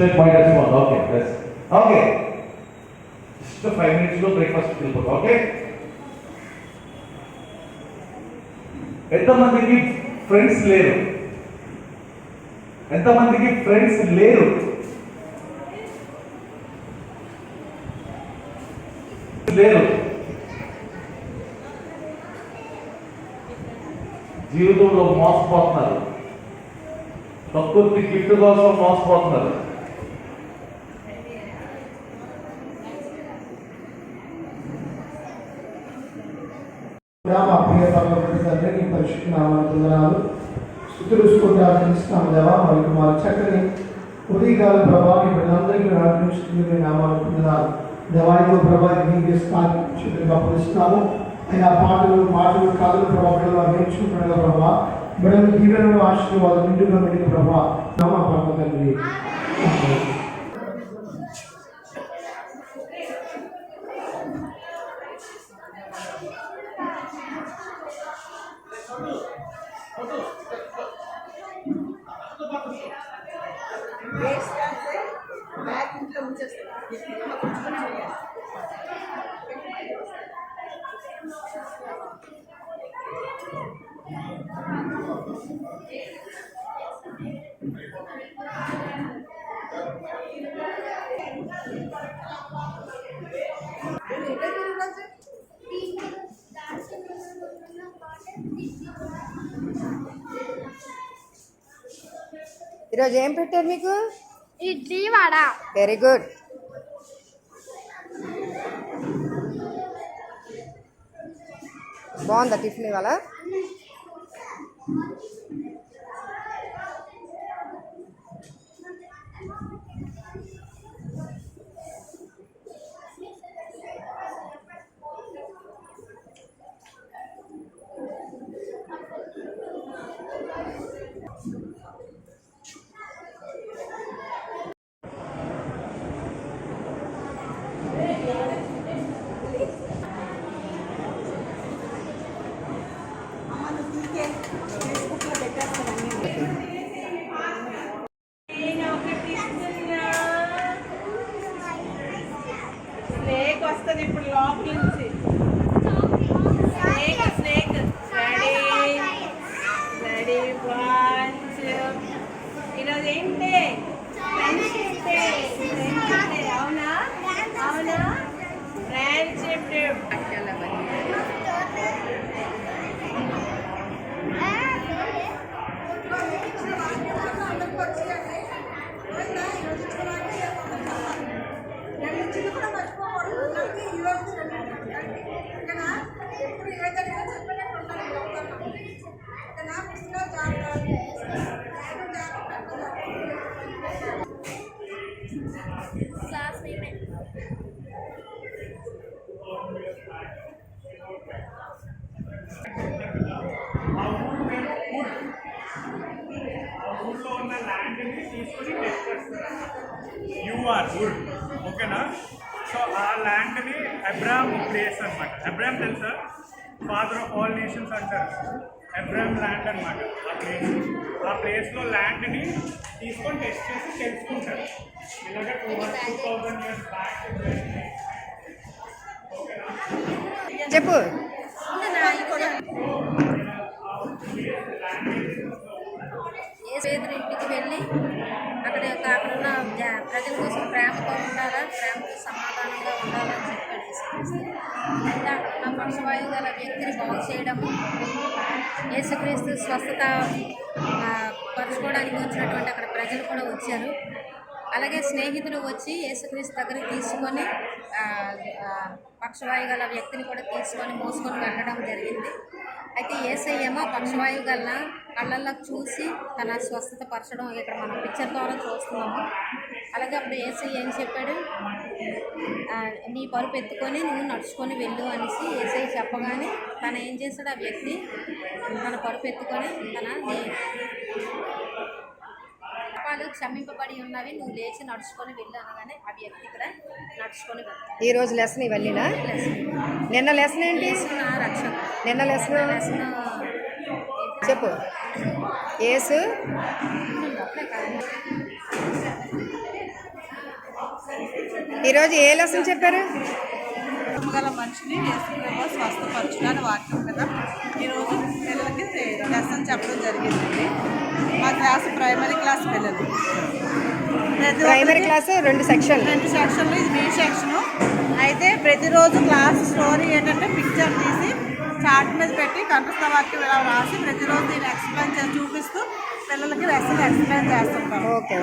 Straight point as well. Okay, yes. Okay. Just 5 minutes లో breakfast వెళ్ళిపోతాం. Okay. ఎంతమందికి friends లేరు? ఎంతమందికి ఫ్రెండ్స్ లేరు? లేరు. జీవితంలో మోసపోతున్నారు. ప్రకృతి గిఫ్ట్ కోసం మోసపోతున్నారు. మా ప్రియ తండ్రి నీ పరిశుద్ధ నామములు స్తుతులు ప్రార్థిస్తున్నాము దేవా. మరి మా చక్కని ఉదయకాల ప్రభావం అందరికీ రాజ్యం నామాలు పొందినారు దేవానికి ప్రభావం పరిస్తున్నాము. ఆయన మాటలు కాదులు ప్రభావం నేర్చుకుంటున్న ప్రభావ బిడ్డలు దీవెనలు ఆశీర్వాదం నిండుగా వెళ్ళిన ప్రభావ నామ ప్రభావ తండ్రి. ఈరోజు ఏం పెట్టారు మీకు? ఇడ్లీ వడ. Very good. బాగుందా టిఫిన్ ఇవాళ? వస్తుంది ఇప్పుడు లోపల నుంచి. Snake snake ready watch. ఈరోజు ఏంటి? Friendship day. అవునా అవునా ఫ్రెండ్షిప్ డే. ఊళ్ళో ఉన్న ల్యాండ్ని తీసుకొని యూఆర్ వుడ్ ఓకేనా. సో ఆ ల్యాండ్ని అబ్రామ్ ప్లేస్ అనమాట. అబ్రామ్ తెలుసా? ఫాదర్ ఆఫ్ ఆల్ నేషన్స్ అంటారు. అబ్రామ్ ల్యాండ్ అనమాట ఆ ప్లేస్లో ల్యాండ్ని తీసుకొని టెస్ట్ చేసి తెలుసుకుంటారు. ఇలాగ 2000 years బ్యాక్. చెప్పు. ఇంటికి వెళ్ళి అక్కడున్న ప్రజల కోసం ప్రేమతో ఉండాలా, ప్రేమతో సమాధానంగా ఉండాలని చెప్పాడు యేసుక్రీస్తు. అయితే అక్కడ ఉన్న పక్షవాయువు గల వ్యక్తిని బాగు చేయడము, యేసుక్రీస్తు స్వస్థత పరచుకోవడానికి వచ్చినటువంటి అక్కడ ప్రజలు కూడా వచ్చారు. అలాగే స్నేహితులు వచ్చి యేసుక్రీస్తు దగ్గరికి తీసుకొని పక్షవాయు గల వ్యక్తిని కూడా తీసుకొని మోసుకొని వెళ్ళడం జరిగింది. అయితే యేసయ్యేమో పక్షవాయువు గల కళ్ళల్లో చూసి తన స్వస్థత పరచడం ఇక్కడ మనం పిక్చర్ ద్వారా చూస్తున్నాము. అలాగే అప్పుడు యేసయ్య ఏం చెప్పాడు? నీ పరుపు ఎత్తుకొని నువ్వు నడుచుకొని వెళ్ళు అనేసి యేసయ్య చెప్పగానే తను ఏం చేశాడు? ఆ వ్యక్తి తన పరుపు ఎత్తుకొని పాపాలు క్షమింపబడి ఉన్నవి, నువ్వు లేచి నడుచుకొని వెళ్ళు అనగానే ఆ వ్యక్తి ఇక్కడ నడుచుకొని వెళ్తాడు. ఈ రోజు లెసన్ ఇవన్నీనా? నిన్న లెసన్ ఏంటి? రక్షణ. నిన్న లెసన్ చెప్పు. యేసు ఈరోజు ఏ లెసన్ చెప్పారు? గల మనిషిని యేసుప్రభువు స్వస్థపరచులని వాక్యం కదా. ఈరోజు పిల్లలకి లెసన్ చెప్పడం జరిగిందండి. మా క్లాస్ ప్రైమరీ క్లాస్ పిల్లలు. ప్రైమరీ క్లాస్ 2 సెక్షన్లు. 2 సెక్షన్లు, ఇది బి సెక్షను. అయితే ప్రతిరోజు క్లాస్ స్టోరీ ఏంటంటే పిక్చర్ తీసి చార్ట్ మీద పెట్టి కంఠస్థ వాక్యం ఇలా రాసి ప్రతిరోజు దీన్ని ఎక్స్ప్లెయిన్ చేసి చూపిస్తూ పిల్లలకి లెసన్ ఎక్స్ప్లెయిన్ చేస్తుంటాం. ఓకే.